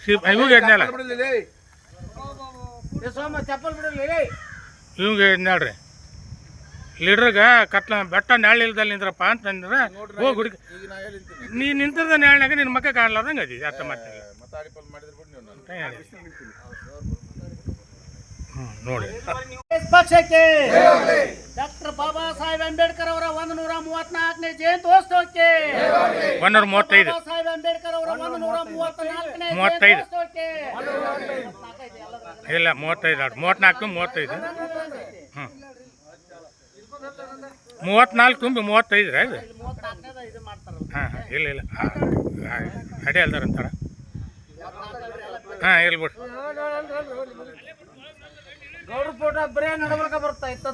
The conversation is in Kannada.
ಇವಾಗ ಎದ್ನಲ್ಲ ಚಪ್ಪಲ್ ಬಿಡಲಿ ಇವಂಗ ಎದ್ನಾಳ್ರಿ ಲೀಡ್ರಾಗ ಕತ್ಲ ಬೆಟ್ಟ ನೆಳ್ಳು ಇಲ್ದಲ್ಲಿ ನಿಂದ್ರಪ್ಪ ಅಂತಂದ್ರೆ ಹೋಗಿ ಹುಡುಗ ನೀ ನಿಂತಿರ್ದ ನೆಳ್ನಾಗ ನಿನ್ನ ಮಕ್ಕ ಕಾಣ್ಲಾರ್ದಂಗೆ ಅದಿ ಅರ್ಥ ಮಾಡ್ತೀನಿ ನೋಡಿ ಪಕ್ಷಕ್ಕೆ ಡಾಕ್ಟರ್ ಬಾಬಾ ಸಾಹೇಬ್ ಅಂಬೇಡ್ಕರ್ ಅವರ 134ನೇ ಜಯಂತ್ಯೋತ್ಸವಕ್ಕೆ 135 ಸಾಹೇಬ್ ಅಂಬೇಡ್ಕರ್ ಅವರ 134ನೇ 35 ಜಯಂತ್ಯೋತ್ಸವಕ್ಕೆ ಇಲ್ಲ 35 34 35 34 ತುಂಬಿ 35 ರೀ ಅದು ಹಾಂ ಇಲ್ಲ ಇಲ್ಲ ಅಡಿ ಅಲ್ದಾರ ಅಂತಾರ ಹಾಂ ಇಲ್ಲಿ ಬಿಡ್ರಿ ಗೌಡ್ರ ಫೋಟೋ ಬರೇ ನಡಬರ್ಕ ಬರ್ತಾ ಇತ್ತು